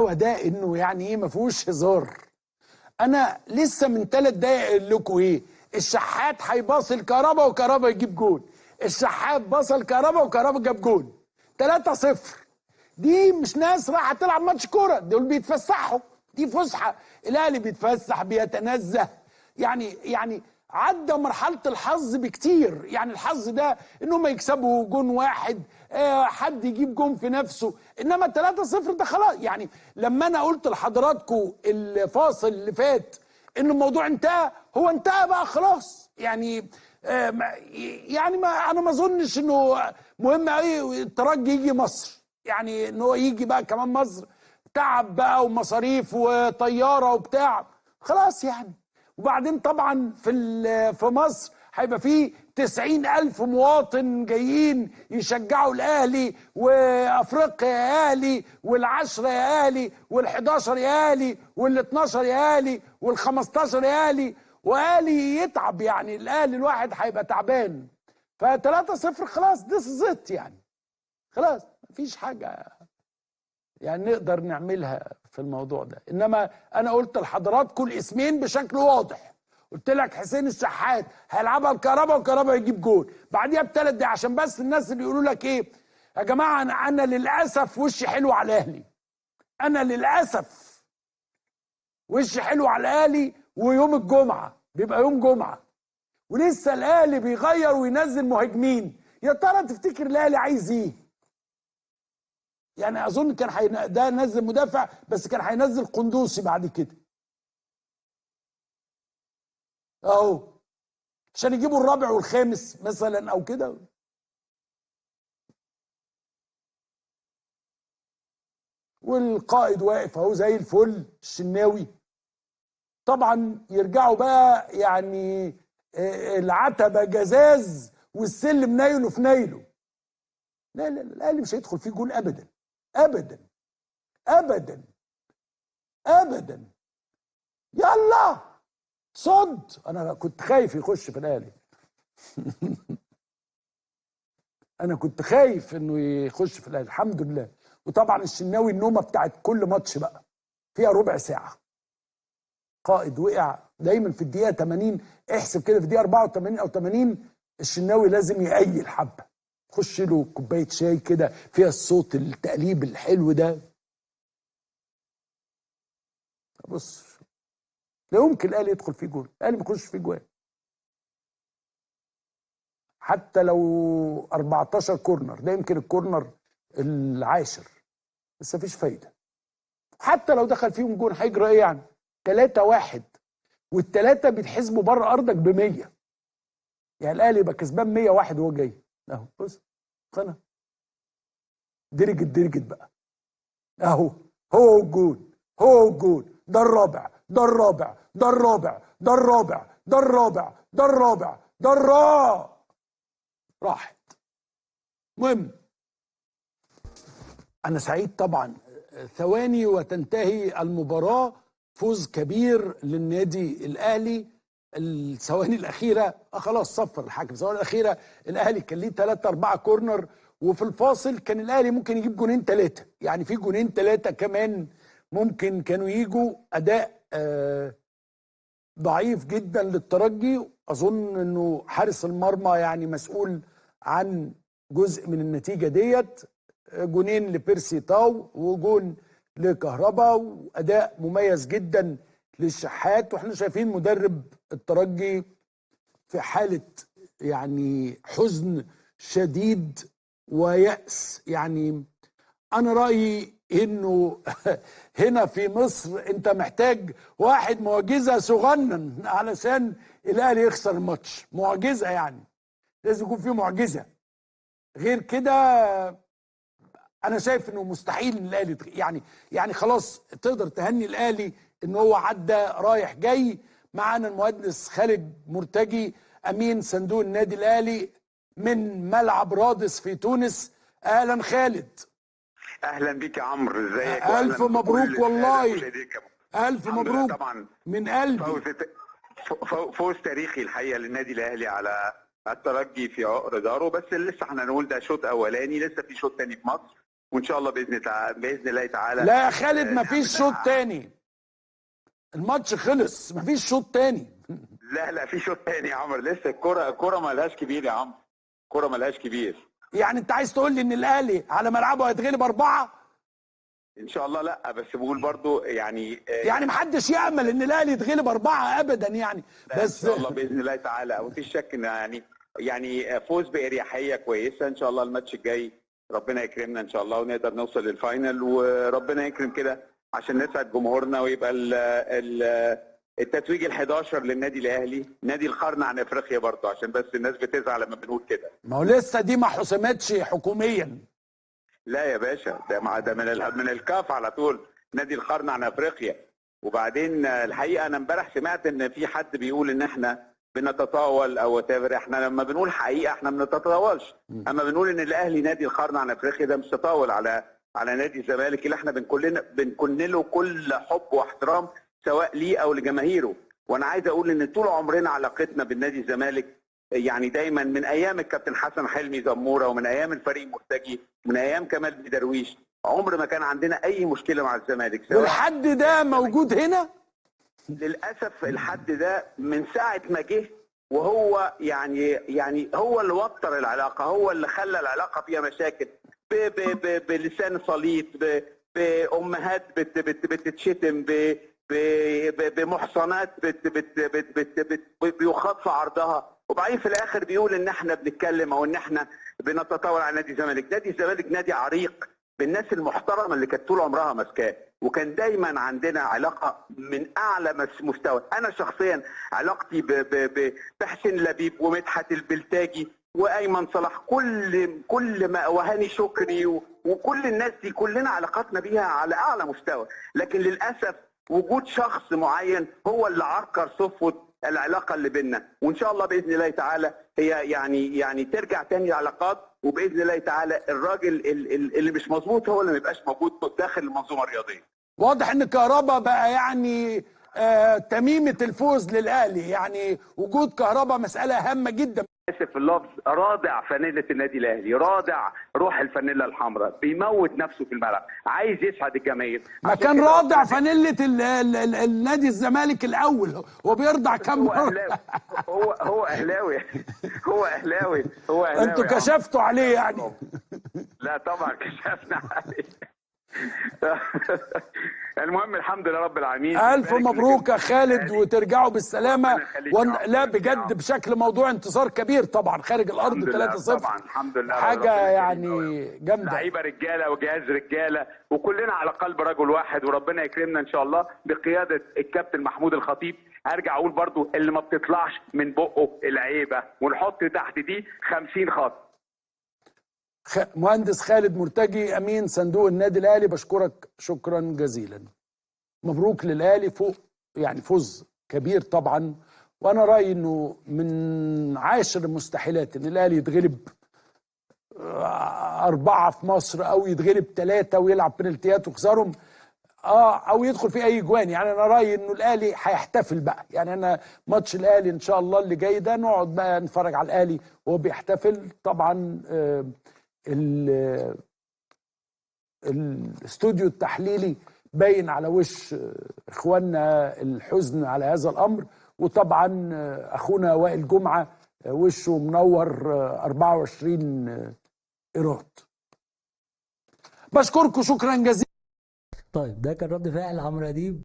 هو ده انه يعني ايه ما فيهوش هزار. انا لسه من 3 دقايق قايل لكم ايه؟ الشحات هيباص الكهرباء وكهرباء يجيب جول. الشحات باص الكهرباء وكهرباء جاب جول 3-0. دي مش ناس رايحه تلعب ماتش كوره، دول بيتفسحوا، دي فسحه. الاهلي بيتفسح بيتنزه، يعني عدى مرحله الحظ بكتير. يعني الحظ ده انهم يكسبوا جون واحد، حد يجيب جون في نفسه، انما 3-0 ده خلاص. يعني لما انا قلت لحضراتكم الفاصل اللي فات ان الموضوع انتهى، هو انتهى بقى خلاص. يعني ما انا ما اظنش انه مهم قوي الترجي يجي مصر، يعني ان هو يجي بقى كمان مصر تعب بقى ومصاريف وطياره وبتاع، خلاص يعني. وبعدين طبعا في مصر هيبقى فيه 90,000 مواطن جايين يشجعوا الاهلي، وافريقيا يا اهلي، وال10 يا اهلي، وال11 يا اهلي، وال12 يا اهلي، وال15 يا اهلي، واهلي يتعب. يعني الاهلي الواحد هيبقى تعبان. ف3-0 خلاص، دي زيت يعني، خلاص مفيش حاجه يعني نقدر نعملها في الموضوع ده. انما انا قلت لحضراتكم الاسمين بشكل واضح. قلت لك حسين الشحات هيلعبها الكهرباء والكهرباء يجيب جول بعديها ب3 دقايق، عشان بس الناس اللي يقولوا لك ايه يا جماعه، انا للاسف وشي حلو على الاهلي. انا للاسف وشي حلو على الاهلي، ويوم الجمعه بيبقى يوم جمعه ولسه الاهلي بيغير وينزل مهاجمين. يا ترى تفتكر الاهلي عايز ايه؟ يعني اظن كان ده نزل مدافع، بس كان هينزل قندوسي بعد كده اهو، عشان يجيبوا الرابع والخامس مثلا او كده. والقائد واقف اهو زي الفل الشناوي. طبعا يرجعوا بقى يعني العتبه جزاز والسلم نايله في نايله. لا لا لا، الاهلي مش هيدخل فيه جول ابدا ابدا ابدا ابدا. يلا صد. انا كنت خايف يخش في الاهلي. انا كنت خايف انه يخش في الاهلي، الحمد لله. وطبعا الشناوي النومه بتاعت كل ماتش بقى فيها ربع ساعه. قائد وقع دايما في الدقيقه 80، احسب كده في الدقيقه 84 او 80 الشناوي لازم يقيل حبه، خش له كوبايه شاي كده فيها الصوت التقليب الحلو ده. بص، لا يمكن الاهلي يدخل فيه جول، الاهلي ما يخش فيه جول حتى لو 14 كورنر. ده يمكن الكورنر العاشر، بس مفيش فايده. حتى لو دخل فيهم جون هيجرى ايه يعني؟ 3-1، والثلاثه بيتحسبوا بره ارضك ب100. يعني الاهلي يبقى كسبان 101 وهو جاي اهو. بص قناه درجت بقى اهو. هو الجون، هو الجون، ده الرابع، ده الرابع، ده الرابع، ده الرابع، ده الرابع، ده الرابع، ده الرابع. راحت. المهم انا سعيد طبعا. ثواني وتنتهي المباراه، فوز كبير للنادي الاهلي. الثواني الاخيره خلاص صفر الحكم. الثواني الاخيره الاهلي كان ليه 3-4 كورنر، وفي الفاصل كان الاهلي ممكن يجيب جونين 3، يعني في جونين 3 كمان ممكن كانوا يجوا. اداء ضعيف جدا للترجي. اظن انه حارس المرمى يعني مسؤول عن جزء من النتيجه ديت. جونين لبيرسي تاو وجون لكهربا، واداء مميز جدا للشحات. واحنا شايفين مدرب الترجي في حاله يعني حزن شديد ويأس. يعني انا رأيي انه هنا في مصر انت محتاج واحد معجزة صغنن علشان الاهلي يخسر الماتش. معجزة يعني، لازم يكون في معجزة. غير كده انا شايف انه مستحيل الاهلي يعني خلاص تقدر تهني الاهلي ان هو عدى رايح جاي. معانا المهندس خالد مرتجي امين صندوق النادي الاهلي من ملعب رادس في تونس. اهلا خالد. اهلا بيك يا عمرو، ازيك؟ الف واهلا مبروك بكل الساده والله. مشاهديك. الف الحمد لله مبروك طبعا. من قلبي. فوز تاريخي الحقيقه للنادي الاهلي على الترجي في عقر داره. بس لسه احنا هنقول ده شوط اولاني، لسه في شوط ثاني في مصر. وان شاء الله باذن الله تعالى. لا يا خالد مفيش شوط تاني، الماتش خلص مفيش شوط تاني. لا في شوط تاني يا عمرو، لسه الكرة ما لهاش كبير يا عمرو، الكرة ما لهاش كبير. يعني انت عايز تقول لي ان الاهلي على ملعبه هيتغلب 4؟ ان شاء الله. لا بس بقول برضو يعني محدش يامل ان الاهلي يتغلب 4 ابدا يعني، بس ان شاء الله باذن الله تعالى. مفيش شك ان يعني فوز باريحيه كويسه ان شاء الله. الماتش الجاي ربنا يكرمنا ان شاء الله ونقدر نوصل للفاينل، وربنا يكرم كده عشان نسعد جمهورنا، ويبقى التتويج ال11 للنادي الاهلي، نادي القرن عن افريقيا برضه، عشان بس الناس بتزعل لما بنقول كده. ما هو لسه دي ما حسمتش حكوميا. لا يا باشا، ده من الكاف على طول، نادي القرن عن افريقيا. وبعدين الحقيقه انا امبارح سمعت ان في حد بيقول ان احنا بنتطاول او تافر. احنا لما بنقول حقيقه احنا ما بنتطاولش، اما بنقول ان الاهلي نادي القرن عن افريقيا ده مش تطاول على نادي الزمالك اللي احنا بنكن له كل حب واحترام سواء ليه او لجماهيره. وانا عايز اقول ان طول عمرنا علاقتنا بالنادي الزمالك يعني دايما من ايام الكابتن حسن حلمي زموره، ومن ايام الفريق مرتجي، ومن ايام كمال بدرويش، عمر ما كان عندنا اي مشكله مع الزمالك. والحد ده موجود هنا؟ للاسف الحد ده من ساعه ما جه وهو يعني هو اللي وتر العلاقه، هو اللي خلى العلاقه فيها مشاكل بلسان صليط، بامهات بتتشتم، بمحصنات بيخاض في عرضها، وبعدين في الاخر بيقول ان احنا بنتكلم او ان احنا بنتطاول على نادي الزمالك. نادي الزمالك نادي عريق بالناس المحترمه اللي كانت طول عمرها ماسكاه، وكان دايما عندنا علاقه من اعلى مستوى. انا شخصيا علاقتي بحسين لبيب ومدحت البلتاجي وايمن صلاح كل ما وهاني شكري وكل الناس دي كلنا علاقاتنا بيها على اعلى مستوى، لكن للاسف وجود شخص معين هو اللي عكر صفوه العلاقه اللي بيننا. وان شاء الله باذن الله تعالى هي يعني ترجع تاني العلاقات، وباذن الله تعالى الراجل اللي مش مظبوط هو اللي ما يبقاش موجود داخل المنظومه الرياضيه. واضح ان كهربا بقى يعني تميمه الفوز للاهلي، يعني وجود كهربا مساله هامه جدا. اسف في اللفظ، رادع فانيله النادي الاهلي، رادع روح الفانيله الحمراء، بيموت نفسه في الملعب، عايز يسعد الجماهير. ما كان رادع فانيله النادي الزمالك الاول، هو بيرضع كم مره؟ هو اهلاوي هو اهلاوي انتوا كشفتوا عليه يعني؟ لا طبعا كشفنا عليه. المهم الحمد لله رب العالمين. الف مبروك يا خالد وترجعوا بالسلامه. لا بجد بشكل موضوع انتصار كبير طبعا خارج الارض 3-0 طبعا. الحمد لله حاجه يعني جامده. لعيبه رجاله وجهاز رجاله وكلنا على قلب رجل واحد، وربنا يكرمنا ان شاء الله بقياده الكابتن محمود الخطيب. هرجع اقول برضو اللي ما بتطلعش من بقه العيبه، ونحط تحت دي 50 خط. مهندس خالد مرتجي امين صندوق النادي الاهلي، بشكرك شكرا جزيلا. مبروك للاهلي، فوق يعني فوز كبير طبعا، وانا رايي انه من عاشر المستحيلات ان الاهلي يتغلب 4 في مصر، او يتغلب 3 ويلعب بنالتيات ويخسرهم، او يدخل في اي جوان. يعني انا رايي انه الاهلي هيحتفل بقى. يعني انا ماتش الاهلي ان شاء الله اللي جاي ده نقعد بقى نتفرج على الاهلي وهو بيحتفل. طبعا الاستوديو التحليلي باين على وش اخواننا الحزن على هذا الامر، وطبعا اخونا وائل جمعه وشه منور 24 ايراد. بشكركم شكرا جزيلا. طيب ده كان رد فعل عمرو اديب